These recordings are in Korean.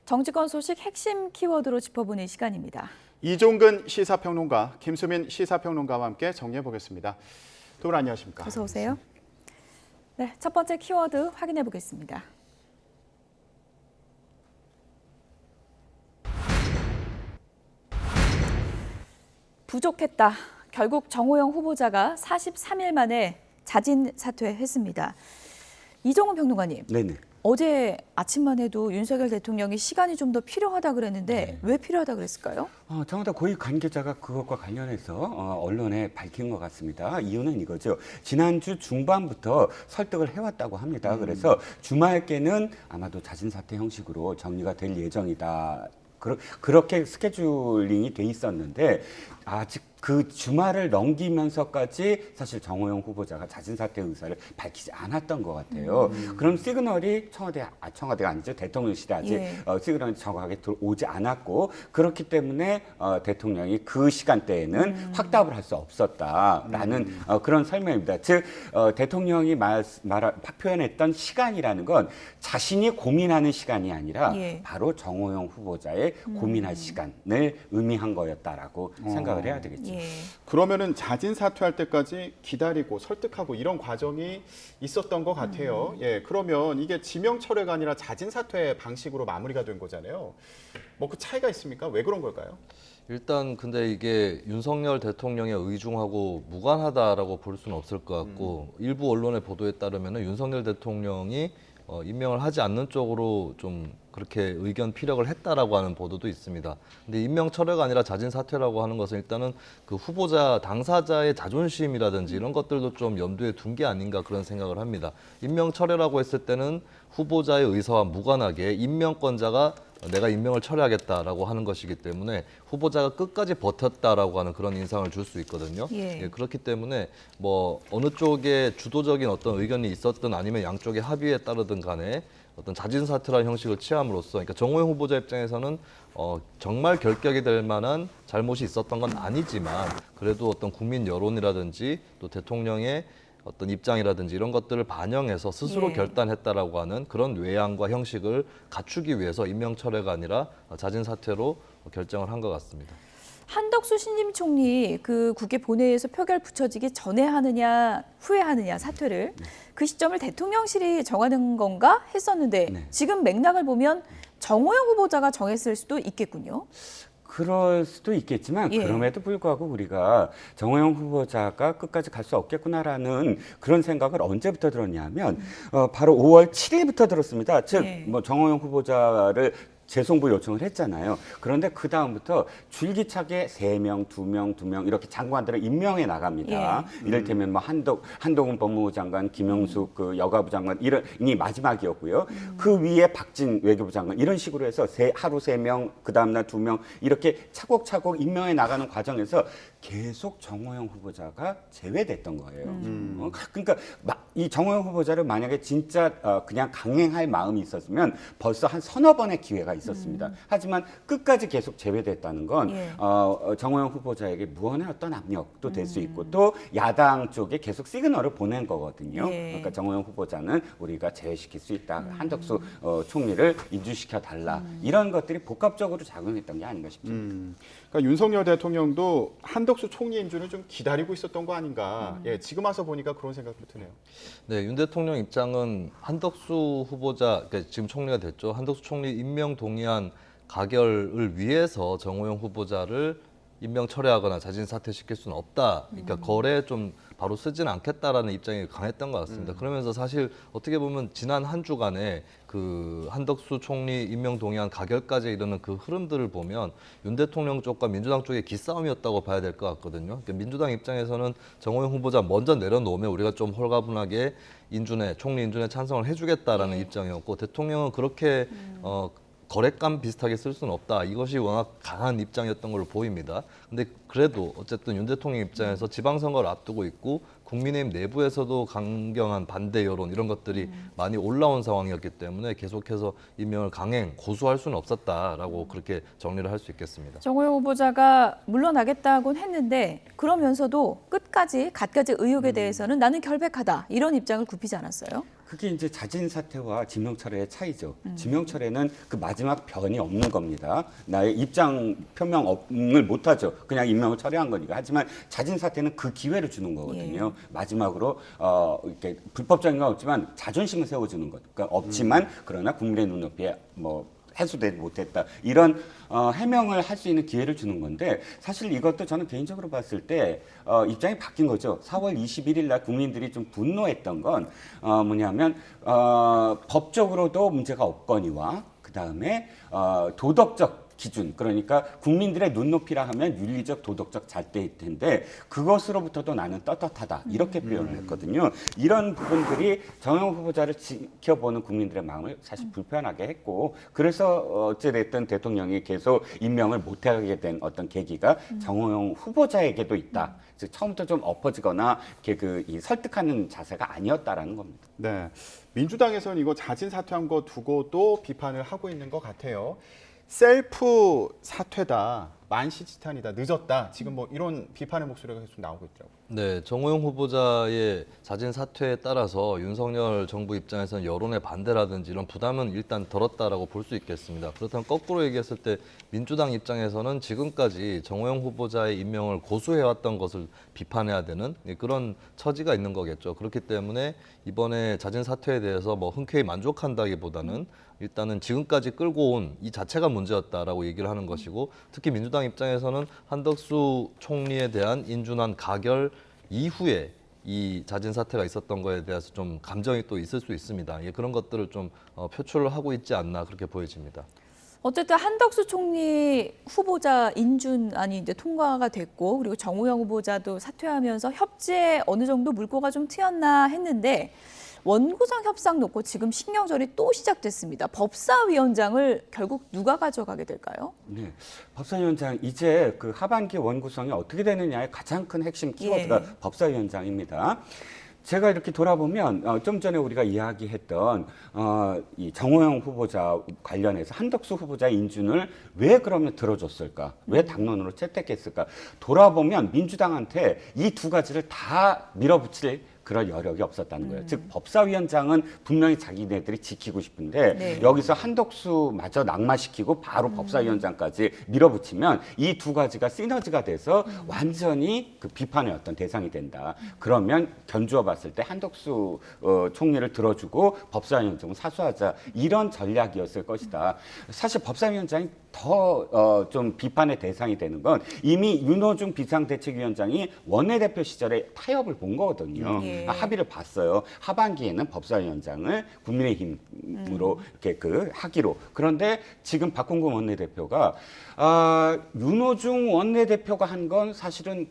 정치권 소식 핵심 키워드로 짚어보는 시간입니다. 이종근 시사평론가, 김수민 시사평론가와 함께 정리해 보겠습니다. 두 분 안녕하십니까? 어서 오세요. 네, 첫 번째 키워드 확인해 보겠습니다. 부족했다. 결국 정호영 후보자가 43일 만에 자진 사퇴했습니다. 이종훈 평론가님. 네네. 어제 아침만 해도 윤석열 대통령이 시간이 좀 더 필요하다 그랬는데 왜 필요하다 그랬을까요? 정의당 고위 관계자가 그것과 관련해서 언론에 밝힌 것 같습니다. 이유는 이거죠. 지난주 중반부터 설득을 해왔다고 합니다. 그래서 주말께는 아마도 자진 사퇴 형식으로 정리가 될 예정이다. 그렇게 스케줄링이 돼 있었는데 아직 그 주말을 넘기면서까지 사실 정호영 후보자가 자진 사퇴 의사를 밝히지 않았던 것 같아요. 그럼 시그널이 청와대가 아니죠. 대통령실에 아직 시그널이 정확하게 들어오지 않았고 그렇기 때문에 대통령이 그 시간대에는 확답을 할 수 없었다라는 그런 설명입니다. 즉 대통령이 표현했던 시간이라는 건 자신이 고민하는 시간이 아니라 바로 정호영 후보자의 고민할 시간을 의미한 거였다라고 생각을 해야 되겠죠. 그러면은 자진 사퇴할 때까지 기다리고 설득하고 이런 과정이 있었던 것 같아요. 그러면 이게 지명 철회가 아니라 자진 사퇴 방식으로 마무리가 된 거잖아요. 뭐 그 차이가 있습니까? 왜 그런 걸까요? 일단 근데 이게 윤석열 대통령의 의중하고 무관하다라고 볼 수는 없을 것 같고 일부 언론의 보도에 따르면 윤석열 대통령이 임명을 하지 않는 쪽으로 좀 그렇게 의견 피력을 했다라고 하는 보도도 있습니다. 근데 임명 철회가 아니라 자진 사퇴라고 하는 것은 일단은 그 후보자 당사자의 자존심이라든지 이런 것들도 좀 염두에 둔 게 아닌가 그런 생각을 합니다. 임명 철회라고 했을 때는 후보자의 의사와 무관하게 임명권자가 내가 임명을 철회하겠다라고 하는 것이기 때문에 후보자가 끝까지 버텼다라고 하는 그런 인상을 줄 수 있거든요. 그렇기 때문에 뭐 어느 쪽에 주도적인 어떤 의견이 있었든 아니면 양쪽의 합의에 따르든 간에 어떤 자진 사퇴라는 형식을 취함으로써 그러니까 정호영 후보자 입장에서는 정말 결격이 될 만한 잘못이 있었던 건 아니지만 그래도 어떤 국민 여론이라든지 또 대통령의 어떤 입장이라든지 이런 것들을 반영해서 스스로 결단했다라고 하는 그런 외양과 형식을 갖추기 위해서 임명 철회가 아니라 자진 사퇴로 결정을 한 것 같습니다. 한덕수 신임 총리 그 국회 본회의에서 표결 붙여지기 전에 하느냐 후에 하느냐 사퇴를 그 시점을 대통령실이 정하는 건가 했었는데 지금 맥락을 보면 정호영 후보자가 정했을 수도 있겠군요. 그럴 수도 있겠지만 그럼에도 불구하고 우리가 정호영 후보자가 끝까지 갈 수 없겠구나라는 그런 생각을 언제부터 들었냐면 바로 5월 7일부터 들었습니다. 즉 뭐 정호영 후보자를 재송부 요청을 했잖아요. 그런데 그 다음부터 줄기차게 3명, 2명 이렇게 장관들을 임명해 나갑니다. 이를테면 뭐 한동훈 법무부 장관, 김영숙 그 여가부 장관 이런이 마지막이었고요. 그 위에 박진 외교부 장관 이런 식으로 해서 하루 3명, 그 다음날 2명 이렇게 차곡차곡 임명해 나가는 과정에서 계속 정호영 후보자가 제외됐던 거예요. 그러니까 이 정호영 후보자를 만약에 진짜 그냥 강행할 마음이 있었으면 벌써 한 서너 번의 기회가 있었습니다. 하지만 끝까지 계속 제외됐다는 건 정호영 후보자에게 무언의 어떤 압력도 될 수 있고 또 야당 쪽에 계속 시그널을 보낸 거거든요. 그러니까 정호영 후보자는 우리가 제외시킬 수 있다. 한덕수 총리를 인준시켜 달라. 이런 것들이 복합적으로 작용했던 게 아닌가 싶습니다. 그러니까 윤석열 대통령도 한덕수 총리 인준을 좀 기다리고 있었던 거 아닌가. 지금 와서 보니까 그런 생각도 드네요. 네, 윤 대통령 입장은 한덕수 후보자, 그러니까 지금 총리가 됐죠. 한덕수 총리 임명 동의안 가결을 위해서 정호영 후보자를 임명 철회하거나 자진 사퇴시킬 수는 없다. 그러니까 거래에 좀 바로 쓰지는 않겠다라는 입장이 강했던 것 같습니다. 그러면서 사실 어떻게 보면 지난 한 주간에 그 한덕수 총리 임명 동의안 가결까지 이르는 그 흐름들을 보면 윤 대통령 쪽과 민주당 쪽의 기싸움이었다고 봐야 될 것 같거든요. 그러니까 민주당 입장에서는 정호영 후보자 먼저 내려놓으면 우리가 좀 홀가분하게 총리 인준에 찬성을 해주겠다라는 입장이었고 대통령은 그렇게 거래감 비슷하게 쓸 수는 없다. 이것이 워낙 강한 입장이었던 걸로 보입니다. 근데 그래도 어쨌든 윤 대통령 입장에서 지방선거를 앞두고 있고 국민의힘 내부에서도 강경한 반대 여론 이런 것들이 많이 올라온 상황이었기 때문에 계속해서 임명을 고수할 수는 없었다라고 그렇게 정리를 할 수 있겠습니다. 정호영 후보자가 물러나겠다고는 했는데 그러면서도 끝까지 갖가지 의혹에 대해서는 나는 결백하다 이런 입장을 굽히지 않았어요? 그게 이제 자진 사퇴와 지명철회의 차이죠. 지명철회는 그 마지막 변이 없는 겁니다. 나의 입장 표명을 못하죠. 그냥 임명을 철회한 거니까. 하지만 자진 사퇴는 그 기회를 주는 거거든요. 마지막으로 이렇게 불법적인 건 없지만 자존심을 세워주는 것. 그러니까 없지만 그러나 국민의 눈높이에 뭐 해소되지 못했다. 이런 해명을 할 수 있는 기회를 주는 건데 사실 이것도 저는 개인적으로 봤을 때 입장이 바뀐 거죠. 4월 21일 날 국민들이 좀 분노했던 건 뭐냐면 법적으로도 문제가 없거니와 그다음에 도덕적 기준, 그러니까 국민들의 눈높이라 하면 윤리적, 도덕적 잣대일 텐데 그것으로부터도 나는 떳떳하다 이렇게 표현을 했거든요. 이런 부분들이 정호영 후보자를 지켜보는 국민들의 마음을 사실 불편하게 했고 그래서 어찌됐든 대통령이 계속 임명을 못하게 된 어떤 계기가 정호영 후보자에게도 있다. 즉 처음부터 좀 엎어지거나 이렇게 이 설득하는 자세가 아니었다라는 겁니다. 네, 민주당에서는 이거 자진 사퇴한 거 두고도 비판을 하고 있는 것 같아요. 셀프 사퇴다, 만시지탄이다, 늦었다. 지금 뭐 이런 비판의 목소리가 계속 나오고 있더라고요. 네, 정호영 후보자의 자진 사퇴에 따라서 윤석열 정부 입장에서는 여론의 반대라든지 이런 부담은 일단 덜었다라고 볼 수 있겠습니다. 그렇다면 거꾸로 얘기했을 때 민주당 입장에서는 지금까지 정호영 후보자의 임명을 고수해왔던 것을 비판해야 되는 그런 처지가 있는 거겠죠. 그렇기 때문에 이번에 자진 사퇴에 대해서 뭐 흔쾌히 만족한다기보다는 일단은 지금까지 끌고 온 이 자체가 문제였다라고 얘기를 하는 것이고 특히 민주당 입장에서는 한덕수 총리에 대한 인준안 가결 이후에 이 자진 사퇴가 있었던 거에 대해서 좀 감정이 또 있을 수 있습니다. 그런 것들을 좀 표출을 하고 있지 않나 그렇게 보여집니다. 어쨌든 한덕수 총리 후보자 인준안이 이제 통과가 됐고 그리고 정호영 후보자도 사퇴하면서 협치에 어느 정도 물꼬가 좀 트였나 했는데 원구성 협상 놓고 지금 신경전이 또 시작됐습니다. 법사위원장을 결국 누가 가져가게 될까요? 네, 법사위원장 이제 그 하반기 원구성이 어떻게 되느냐의 가장 큰 핵심 키워드가 법사위원장입니다. 제가 이렇게 돌아보면 좀 전에 우리가 이야기했던 이 정호영 후보자 관련해서 한덕수 후보자 인준을 왜 그러면 들어줬을까? 왜 당론으로 채택했을까? 돌아보면 민주당한테 이 두 가지를 다 밀어붙일 그럴 여력이 없었다는 거예요. 즉 법사위원장은 분명히 자기네들이 지키고 싶은데 여기서 한덕수마저 낙마시키고 바로 법사위원장까지 밀어붙이면 이 두 가지가 시너지가 돼서 완전히 그 비판의 어떤 대상이 된다. 그러면 견주어 봤을 때 한덕수 총리를 들어주고 법사위원장은 사수하자 이런 전략이었을 것이다. 사실 법사위원장이 더 좀 비판의 대상이 되는 건 이미 윤호중 비상대책위원장이 원내대표 시절에 타협을 본 거거든요. 합의를 봤어요. 하반기에는 법사위원장을 국민의힘으로 이렇게 하기로. 그런데 지금 박홍근 원내대표가 윤호중 원내대표가 한 건 사실은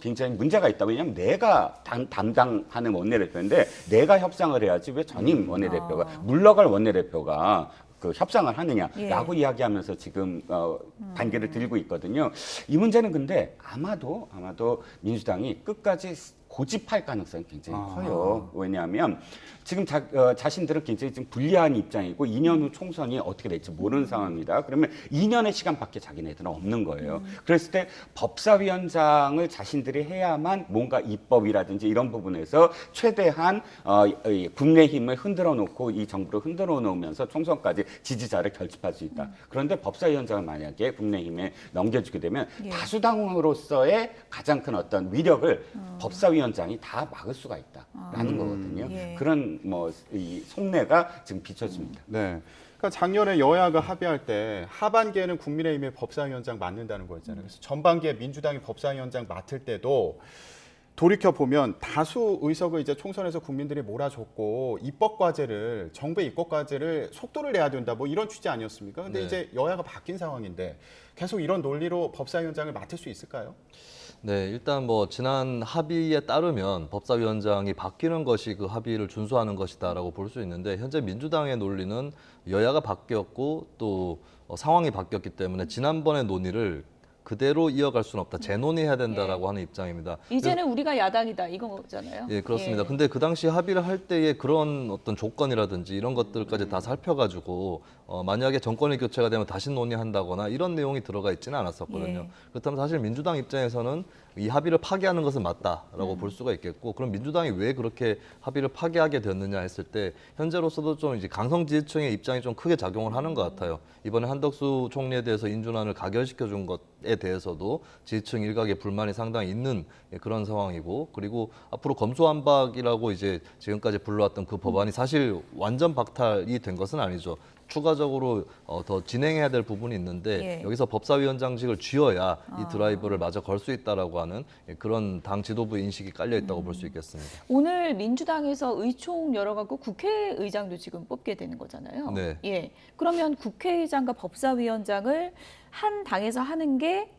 굉장히 문제가 있다. 왜냐하면 내가 담당하는 원내대표인데 내가 협상을 해야지 왜 전임 원내대표가 물러갈 원내대표가 협상을 하느냐라고 이야기하면서 지금 반기를 들고 있거든요. 이 문제는 근데 아마도 민주당이 끝까지 고집할 가능성이 굉장히 커요. 왜냐하면 지금 자신들은 굉장히 좀 불리한 입장이고 2년 후 총선이 어떻게 될지 모르는 상황입니다. 그러면 2년의 시간밖에 자기네들은 없는 거예요. 그랬을 때 법사위원장을 자신들이 해야만 뭔가 입법이라든지 이런 부분에서 최대한 국내힘을 흔들어 놓고 이 정부를 흔들어 놓으면서 총선까지 지지자를 결집할 수 있다. 그런데 법사위원장을 만약에 국내힘에 넘겨주게 되면 다수당으로서의 가장 큰 어떤 위력을 법사위원장이 다 막을 수가 있다라는 거거든요. 그런 이 속내가 지금 비춰집니다. 네. 그러니까 작년에 여야가 합의할 때 하반기에는 국민의힘의 법사위원장 맡는다는 거였잖아요. 그래서 전반기에 민주당이 법사위원장 맡을 때도 돌이켜 보면 다수 의석을 이제 총선에서 국민들이 몰아줬고 입법 과제를 정부의 입법 과제를 속도를 내야 된다 뭐 이런 취지 아니었습니까? 근데 이제 여야가 바뀐 상황인데 계속 이런 논리로 법사위원장을 맡을 수 있을까요? 네, 일단 뭐 지난 합의에 따르면 법사위원장이 바뀌는 것이 그 합의를 준수하는 것이다라고 볼 수 있는데 현재 민주당의 논리는 여야가 바뀌었고 또 상황이 바뀌었기 때문에 지난번의 논의를 그대로 이어갈 수는 없다. 재논의해야 된다라고 하는 입장입니다. 이제는 우리가 야당이다 이거잖아요. 예, 그렇습니다. 근데 그 당시 합의를 할 때의 그런 어떤 조건이라든지 이런 것들까지 다 살펴가지고 만약에 정권이 교체가 되면 다시 논의한다거나 이런 내용이 들어가 있지는 않았었거든요. 예. 그렇다면 사실 민주당 입장에서는 이 합의를 파기하는 것은 맞다라고 볼 수가 있겠고, 그럼 민주당이 왜 그렇게 합의를 파기하게 됐느냐 했을 때 현재로서도 좀 이제 강성 지지층의 입장이 좀 크게 작용을 하는 것 같아요. 이번에 한덕수 총리에 대해서 인준안을 가결시켜 준 것에 대해서도 지지층 일각의 불만이 상당히 있는 그런 상황이고, 그리고 앞으로 검수완박이라고 이제 지금까지 불러왔던 그 법안이 사실 완전 박탈이 된 것은 아니죠. 추가적으로 더 진행해야 될 부분이 있는데 예. 여기서 법사위원장직을 쥐어야 이 드라이브를 마저 걸 수 있다라고 하는 그런 당 지도부 인식이 깔려 있다고 볼 수 있겠습니다. 오늘 민주당에서 의총 열어가고 국회의장도 지금 뽑게 되는 거잖아요. 네. 예. 그러면 국회의장과 법사위원장을 한 당에서 하는 게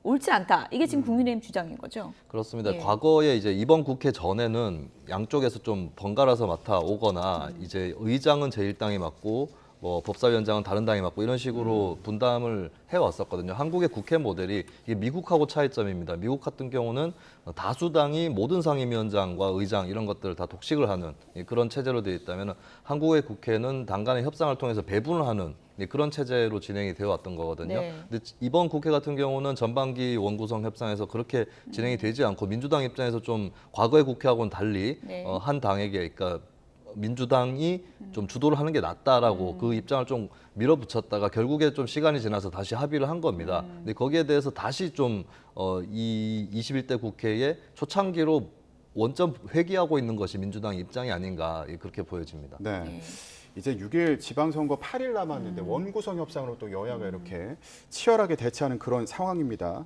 옳지 않다. 이게 지금 국민의힘 주장인 거죠. 그렇습니다. 예. 과거에 이제 이번 국회 전에는 양쪽에서 좀 번갈아서 맡아 오거나 이제 의장은 제1당이 맡고 뭐 법사위원장은 다른 당이 맡고 이런 식으로 분담을 해왔었거든요. 한국의 국회 모델이 이게 미국하고 차이점입니다. 미국 같은 경우는 다수당이 모든 상임위원장과 의장 이런 것들을 다 독식을 하는 그런 체제로 되어 있다면 한국의 국회는 당 간의 협상을 통해서 배분을 하는 그런 체제로 진행이 되어 왔던 거거든요. 네. 근데 이번 국회 같은 경우는 전반기 원구성 협상에서 그렇게 진행이 되지 않고 민주당 입장에서 좀 과거의 국회하고는 달리 네. 한 당에게, 그러니까 민주당이 좀 주도를 하는 게 낫다라고 그 입장을 좀 밀어붙였다가 결국에 좀 시간이 지나서 다시 합의를 한 겁니다. 근데 거기에 대해서 다시 좀 이 21대 국회의 초창기로 원점 회귀하고 있는 것이 민주당 입장이 아닌가 그렇게 보여집니다. 네. 네. 이제 6일 지방선거 8일 남았는데 원구성 협상으로 또 여야가 이렇게 치열하게 대치하는 그런 상황입니다.